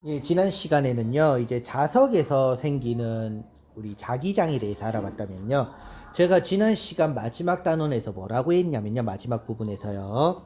예, 지난 시간에는요, 이제 자석에서 생기는 우리 자기장에 대해서 알아봤다면요. 제가 지난 시간 마지막 단원에서 뭐라고 했냐면요. 마지막 부분에서요.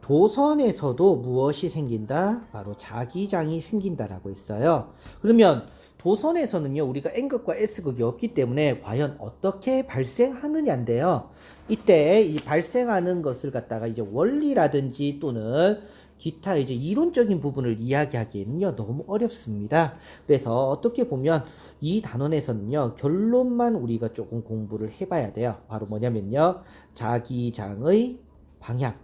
도선에서도 무엇이 생긴다? 바로 자기장이 생긴다라고 했어요. 그러면 도선에서는요, 우리가 N극과 S극이 없기 때문에 과연 어떻게 발생하느냐인데요. 이때 이 발생하는 것을 갖다가 이제 원리라든지 또는 기타 이제 이론적인 부분을 이야기하기에는요, 너무 어렵습니다. 그래서 어떻게 보면 이 단원에서는요, 결론만 우리가 조금 공부를 해봐야 돼요. 바로 뭐냐면요, 자기장의 방향.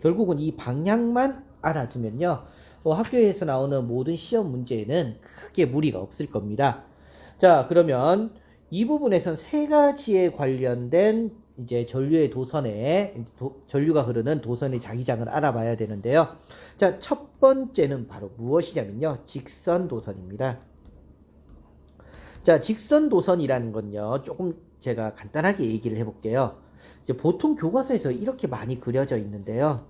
결국은 이 방향만 알아두면요, 학교에서 나오는 모든 시험 문제에는 크게 무리가 없을 겁니다. 자, 그러면 이 부분에선 세 가지에 관련된 이제 전류의 도선에 전류가 흐르는 도선의 자기장을 알아봐야 되는데요. 자, 첫 번째는 바로 무엇이냐면요, 직선 도선입니다. 자, 직선 도선이라는 건요, 조금 제가 간단하게 얘기를 해볼게요. 이제 보통 교과서에서 이렇게 많이 그려져 있는데요.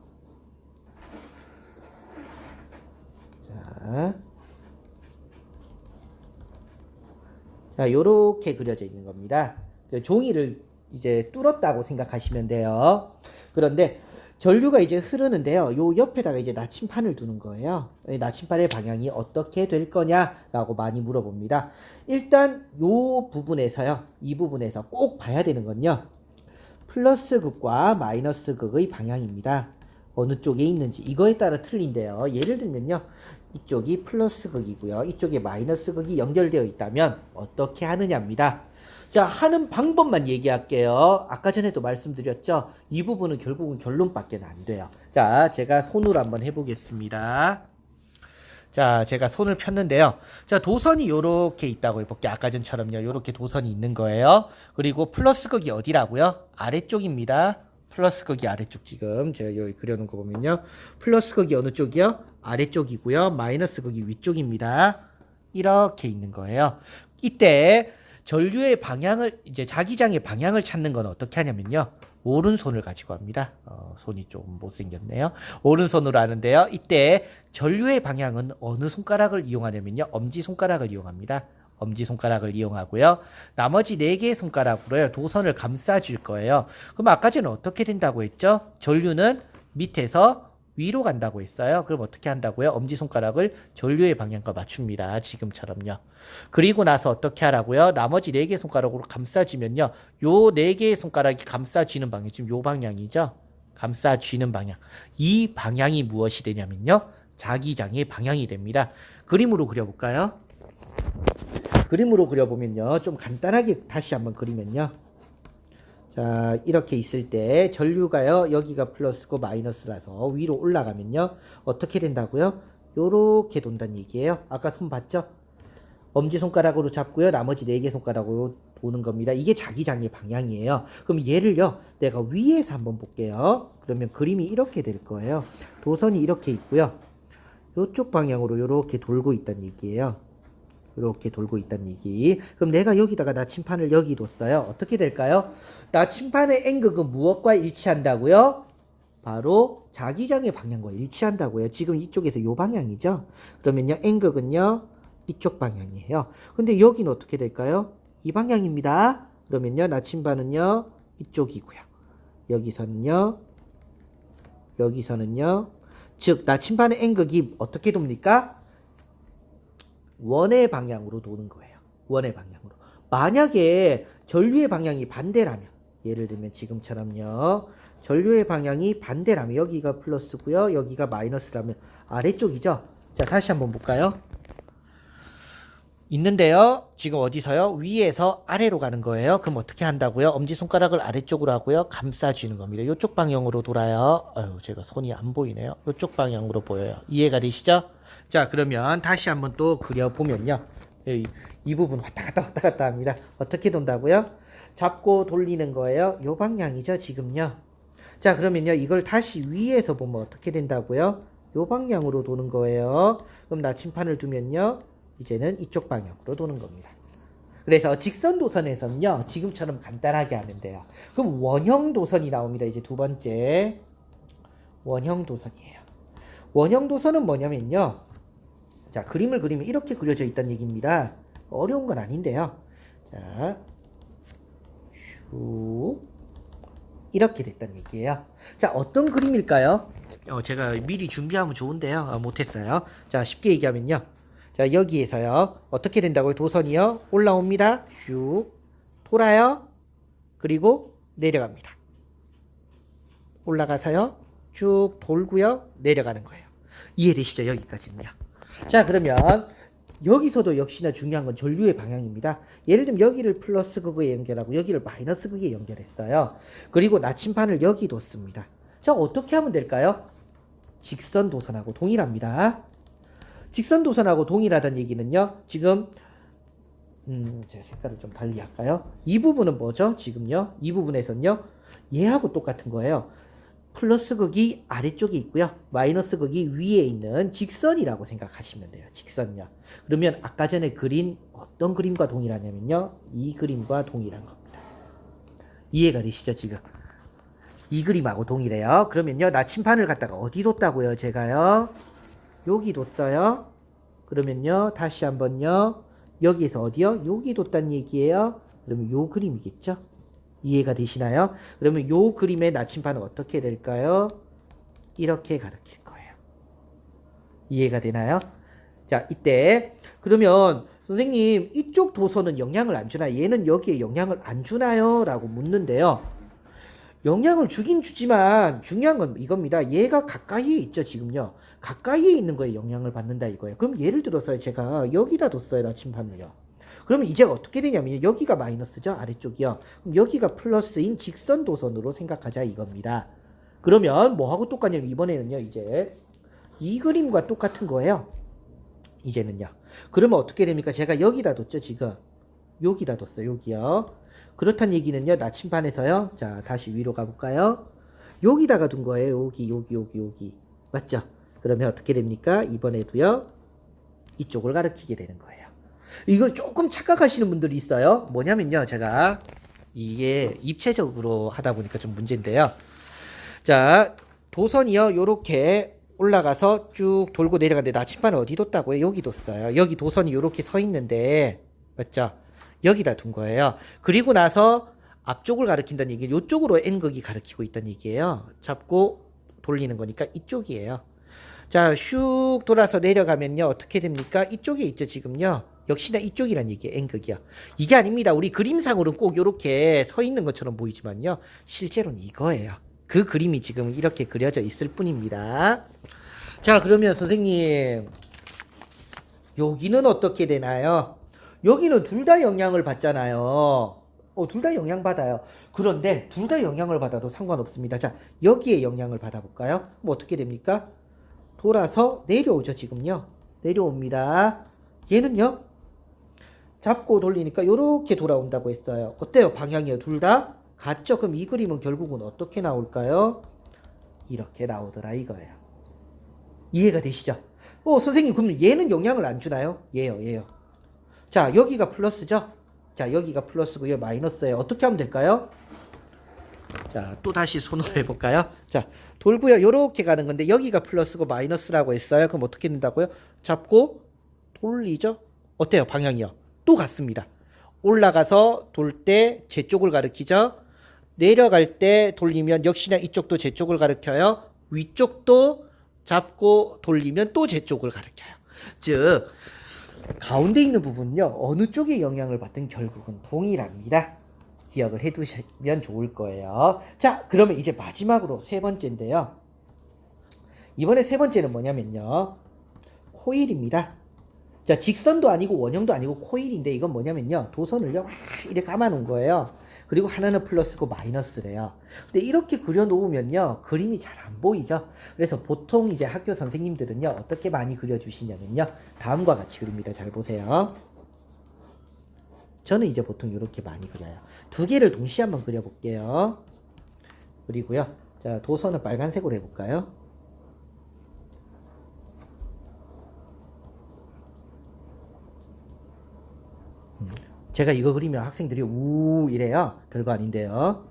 자, 요렇게 그려져 있는 겁니다. 종이를 이제 뚫었다고 생각하시면 돼요. 그런데 전류가 이제 흐르는데요. 요 옆에다가 이제 나침판을 두는 거예요. 나침판의 방향이 어떻게 될 거냐라고 많이 물어봅니다. 일단 요 부분에서요. 이 부분에서 꼭 봐야 되는 건요, 플러스 극과 마이너스 극의 방향입니다. 어느 쪽에 있는지 이거에 따라 틀린데요. 예를 들면요, 이쪽이 플러스 극이고요, 이쪽에 마이너스 극이 연결되어 있다면 어떻게 하느냐입니다. 자, 하는 방법만 얘기할게요. 아까 전에도 말씀드렸죠, 이 부분은 결국은 결론밖에 안 돼요. 자, 제가 손으로 한번 해보겠습니다. 자, 제가 손을 폈는데요. 자, 도선이 요렇게 있다고 해볼게요. 아까 전처럼요, 요렇게 도선이 있는 거예요. 그리고 플러스 극이 어디라고요? 아래쪽입니다. 플러스 극이 아래쪽. 지금 제가 여기 그려놓은 거 보면요, 플러스 극이 어느 쪽이요? 아래쪽이고요. 마이너스 극이 위쪽입니다. 이렇게 있는 거예요. 이때 전류의 방향을, 이제 자기장의 방향을 찾는 건 어떻게 하냐면요, 오른손을 가지고 합니다. 손이 좀 못생겼네요. 오른손으로 하는데요. 이때 전류의 방향은 어느 손가락을 이용하냐면요, 엄지손가락을 이용합니다. 엄지손가락을 이용하고요, 나머지 4개의 손가락으로요, 도선을 감싸줄 거예요. 그럼 아까 전에 어떻게 된다고 했죠? 전류는 밑에서 위로 간다고 했어요. 그럼 어떻게 한다고요? 엄지손가락을 전류의 방향과 맞춥니다. 지금처럼요. 그리고 나서 어떻게 하라고요? 나머지 4개 손가락으로 감싸주면요, 요 4개의 손가락이 감싸쥐는 방향, 지금 요 방향이죠? 감싸쥐는 방향. 이 방향이 무엇이 되냐면요, 자기장의 방향이 됩니다. 그림으로 그려볼까요? 그림으로 그려보면요, 좀 간단하게 다시 한번 그리면요, 자, 이렇게 있을 때 전류가요, 여기가 플러스고 마이너스라서 위로 올라가면요, 어떻게 된다고요? 요렇게 돈다는 얘기예요. 아까 손 봤죠? 엄지손가락으로 잡고요, 나머지 4개 손가락으로 도는 겁니다. 이게 자기장의 방향이에요. 그럼 얘를요, 내가 위에서 한번 볼게요. 그러면 그림이 이렇게 될 거예요. 도선이 이렇게 있고요, 요쪽 방향으로 이렇게 돌고 있다는 얘기예요. 이렇게 돌고 있다는 얘기. 그럼 내가 여기다가 나침판을 여기 뒀어요. 어떻게 될까요? 나침판의 N극은 무엇과 일치한다고요? 바로 자기장의 방향과 일치한다고요. 지금 이쪽에서 요 방향이죠. 그러면요, N극은요, 이쪽 방향이에요. 근데 여기는 어떻게 될까요? 이 방향입니다. 그러면요, 나침반은요, 이쪽이고요. 여기서는요, 여기서는요. 즉, 나침반의 N극이 어떻게 돕니까? 원의 방향으로 도는 거예요. 원의 방향으로. 만약에 전류의 방향이 반대라면, 예를 들면 지금처럼요, 전류의 방향이 반대라면, 여기가 플러스고요, 여기가 마이너스라면 아래쪽이죠. 자, 다시 한번 볼까요? 있는데요, 지금 어디서요? 위에서 아래로 가는 거예요. 그럼 어떻게 한다고요? 엄지손가락을 아래쪽으로 하고요, 감싸주는 겁니다. 이쪽 방향으로 돌아요. 아유, 제가 손이 안 보이네요. 이쪽 방향으로 보여요. 이해가 되시죠? 자, 그러면 다시 한번 또 그려보면요, 이 부분 왔다 갔다 왔다 갔다 합니다. 어떻게 돈다고요? 잡고 돌리는 거예요. 요 방향이죠, 지금요. 자, 그러면요, 이걸 다시 위에서 보면 어떻게 된다고요? 요 방향으로 도는 거예요. 그럼 나침판을 두면요, 이제는 이쪽 방향으로 도는 겁니다. 그래서 직선 도선에서는요, 지금처럼 간단하게 하면 돼요. 그럼 원형 도선이 나옵니다. 이제 두 번째, 원형 도선이에요. 원형 도선은 뭐냐면요, 자, 그림을 그리면 이렇게 그려져 있다는 얘기입니다. 어려운 건 아닌데요. 자, 쭉 이렇게 됐다는 얘기예요. 자, 어떤 그림일까요? 제가 미리 준비하면 좋은데요. 못했어요. 자, 쉽게 얘기하면요. 자, 여기에서요. 어떻게 된다고요? 도선이요. 올라옵니다. 슉 돌아요. 그리고 내려갑니다. 올라가서요. 쭉 돌고요. 내려가는 거예요. 이해되시죠? 여기까지는요. 자, 그러면 여기서도 역시나 중요한 건 전류의 방향입니다. 예를 들면 여기를 플러스 극에 연결하고 여기를 마이너스 극에 연결했어요. 그리고 나침판을 여기 뒀습니다. 자, 어떻게 하면 될까요? 직선 도선하고 동일합니다. 직선 도선하고 동일하다는 얘기는요. 지금 제가 색깔을 좀 달리 할까요? 이 부분은 뭐죠? 지금요. 이 부분에서는요. 얘하고 똑같은 거예요. 플러스 극이 아래쪽에 있고요. 마이너스 극이 위에 있는 직선이라고 생각하시면 돼요. 직선요. 그러면 아까 전에 그린 어떤 그림과 동일하냐면요. 이 그림과 동일한 겁니다. 이해가 되시죠, 지금? 이 그림하고 동일해요. 그러면요. 나침판을 갖다가 어디 뒀다고요, 제가요? 여기 뒀어요. 그러면요. 다시 한번요. 여기에서 어디요? 여기 뒀다는 얘기예요. 그러면 요 그림이겠죠? 이해가 되시나요? 그러면 요 그림의 나침판은 어떻게 될까요? 이렇게 가르칠 거예요. 이해가 되나요? 자, 이때 그러면 선생님 이쪽 도선은 영향을 안 주나요? 얘는 여기에 영향을 안 주나요? 라고 묻는데요. 영향을 주긴 주지만 중요한 건 이겁니다. 얘가 가까이에 있죠, 지금요. 가까이에 있는 거에 영향을 받는다 이거예요. 그럼 예를 들어서 제가 여기다 뒀어요, 나침판을요. 그러면 이제 어떻게 되냐면 여기가 마이너스죠, 아래쪽이요. 그럼 여기가 플러스인 직선 도선으로 생각하자 이겁니다. 그러면 뭐하고 똑같냐면 이번에는요, 이제 이 그림과 똑같은 거예요. 이제는요. 그러면 어떻게 됩니까? 제가 여기다 뒀죠, 지금. 여기다 뒀어요, 여기요. 그렇단 얘기는요, 나침판에서요. 자, 다시 위로 가볼까요? 여기다가 둔 거예요. 여기. 맞죠? 그러면 어떻게 됩니까? 이번에도요, 이쪽을 가리키게 되는 거예요. 이걸 조금 착각하시는 분들이 있어요. 뭐냐면요, 제가 이게 입체적으로 하다 보니까 좀 문제인데요. 자, 도선이요, 요렇게 올라가서 쭉 돌고 내려가는데 나침판을 어디 뒀다고요? 여기 뒀어요. 여기 도선이 요렇게 서 있는데, 맞죠? 여기다 둔 거예요. 그리고 나서 앞쪽을 가리킨다는 얘기는 이쪽으로 N극이 가리키고 있다는 얘기예요. 잡고 돌리는 거니까 이쪽이에요. 자, 슉 돌아서 내려가면요. 어떻게 됩니까? 이쪽에 있죠, 지금요. 역시나 이쪽이란 얘기예요, N극이요. 이게 아닙니다. 우리 그림상으로는 꼭 이렇게 서 있는 것처럼 보이지만요. 실제로는 이거예요. 그 그림이 지금 이렇게 그려져 있을 뿐입니다. 자, 그러면 선생님, 여기는 어떻게 되나요? 여기는 둘 다 영향을 받잖아요. 둘 다 영향받아요. 그런데 둘 다 영향을 받아도 상관없습니다. 자, 여기에 영향을 받아볼까요? 뭐 어떻게 됩니까? 돌아서 내려오죠, 지금요. 내려옵니다. 얘는요, 잡고 돌리니까 이렇게 돌아온다고 했어요. 어때요? 방향이요. 둘 다 같죠? 그럼 이 그림은 결국은 어떻게 나올까요? 이렇게 나오더라 이거예요. 이해가 되시죠? 선생님, 그럼 얘는 영향을 안 주나요? 얘요. 자, 여기가 플러스죠? 자, 여기가 플러스고요. 마이너스예요. 어떻게 하면 될까요? 자, 또 다시 손으로 해볼까요? 자, 돌고요. 요렇게 가는 건데 여기가 플러스고 마이너스라고 했어요. 그럼 어떻게 된다고요? 잡고 돌리죠? 어때요? 방향이요. 또 같습니다. 올라가서 돌 때 제 쪽을 가리키죠? 내려갈 때 돌리면 역시나 이쪽도 제 쪽을 가리켜요. 위쪽도 잡고 돌리면 또 제 쪽을 가리켜요. 즉 가운데 있는 부분은요, 어느 쪽에 영향을 받든 결국은 동일합니다. 기억을 해두시면 좋을 거예요. 자, 그러면 이제 마지막으로 세 번째인데요. 이번에 세 번째는 뭐냐면요, 코일입니다. 자, 직선도 아니고 원형도 아니고 코일인데 이건 뭐냐면요, 도선을요 이렇게 감아 놓은 거예요. 그리고 하나는 플러스고 마이너스래요. 근데 이렇게 그려 놓으면요 그림이 잘 안 보이죠. 그래서 보통 이제 학교 선생님들은요 어떻게 많이 그려 주시냐면요, 다음과 같이 그립니다. 잘 보세요. 저는 이제 보통 이렇게 많이 그려요. 두 개를 동시에 한번 그려 볼게요. 그리고요, 자, 도선은 빨간색으로 해볼까요? 제가 이거 그리면 학생들이 우 이래요. 별거 아닌데요.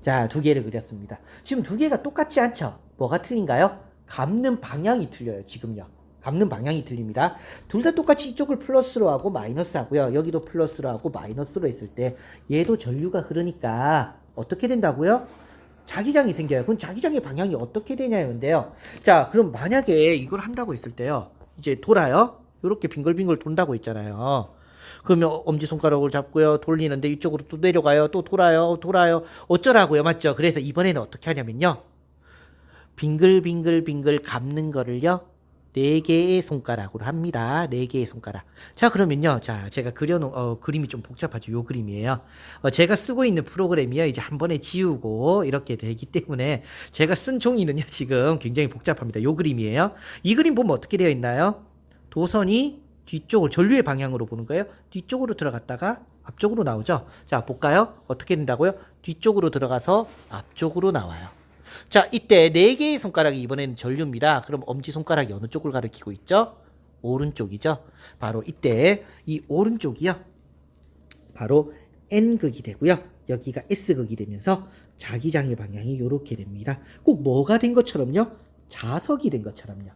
자, 두 개를 그렸습니다. 지금 두 개가 똑같지 않죠? 뭐가 틀린가요? 감는 방향이 틀려요, 지금요. 감는 방향이 틀립니다. 둘 다 똑같이 이쪽을 플러스로 하고 마이너스 하고요. 여기도 플러스로 하고 마이너스로 했을 때 얘도 전류가 흐르니까 어떻게 된다고요? 자기장이 생겨요. 그럼 자기장의 방향이 어떻게 되냐는데요. 자, 그럼 만약에 이걸 한다고 했을 때요. 이제 돌아요. 이렇게 빙글빙글 돈다고 했잖아요. 그러면 엄지손가락을 잡고요. 돌리는데 이쪽으로 또 내려가요. 또 돌아요. 돌아요. 어쩌라고요. 맞죠? 그래서 이번에는 어떻게 하냐면요. 빙글빙글빙글 감는 거를요. 4개의 손가락으로 합니다. 4개의 손가락. 자, 그러면요. 자, 제가 그려놓은, 그림이 좀 복잡하죠. 요 그림이에요. 제가 쓰고 있는 프로그램이요. 이제 한 번에 지우고 이렇게 되기 때문에 제가 쓴 종이는요. 지금 굉장히 복잡합니다. 요 그림이에요. 이 그림 보면 어떻게 되어 있나요? 도선이 뒤쪽으로, 전류의 방향으로 보는 거예요. 뒤쪽으로 들어갔다가 앞쪽으로 나오죠. 자, 볼까요? 어떻게 된다고요? 뒤쪽으로 들어가서 앞쪽으로 나와요. 자, 이때 4개의 손가락이 이번에는 전류입니다. 그럼 엄지손가락이 어느 쪽을 가리키고 있죠? 오른쪽이죠. 바로 이때 이 오른쪽이요. 바로 N극이 되고요. 여기가 S극이 되면서 자기장의 방향이 이렇게 됩니다. 꼭 뭐가 된 것처럼요? 자석이 된 것처럼요.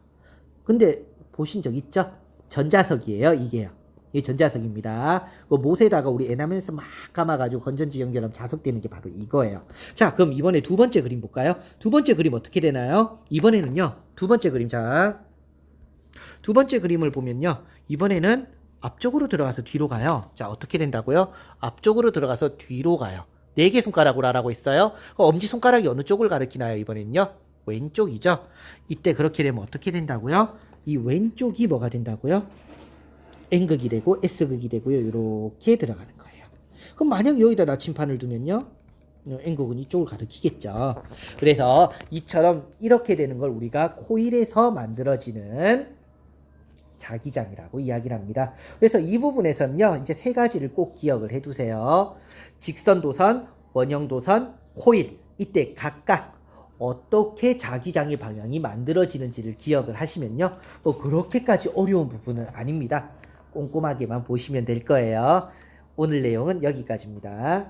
근데 보신 적 있죠? 전자석이에요, 이게요. 이게 전자석입니다. 그 못에다가 우리 에나멜에서 막 감아가지고 건전지 연결하면 자석되는 게 바로 이거예요. 자, 그럼 이번에 두 번째 그림 볼까요? 두 번째 그림 어떻게 되나요? 이번에는요, 두 번째 그림. 자, 두 번째 그림을 보면요, 이번에는 앞쪽으로 들어가서 뒤로 가요. 자, 어떻게 된다고요? 앞쪽으로 들어가서 뒤로 가요. 4개 손가락으로 하라고 했어요. 엄지손가락이 어느 쪽을 가리키나요, 이번에는요? 왼쪽이죠. 이때 그렇게 되면 어떻게 된다고요? 이 왼쪽이 뭐가 된다고요? N극이 되고 S극이 되고요. 이렇게 들어가는 거예요. 그럼 만약 여기다 나침판을 두면요. N극은 이쪽을 가리키겠죠. 그래서 이처럼 이렇게 되는 걸 우리가 코일에서 만들어지는 자기장이라고 이야기를 합니다. 그래서 이 부분에서는요. 이제 세 가지를 꼭 기억을 해두세요. 직선도선, 원형도선, 코일. 이때 각각 어떻게 자기장의 방향이 만들어지는지를 기억을 하시면요. 또 그렇게까지 어려운 부분은 아닙니다. 꼼꼼하게만 보시면 될 거예요. 오늘 내용은 여기까지입니다.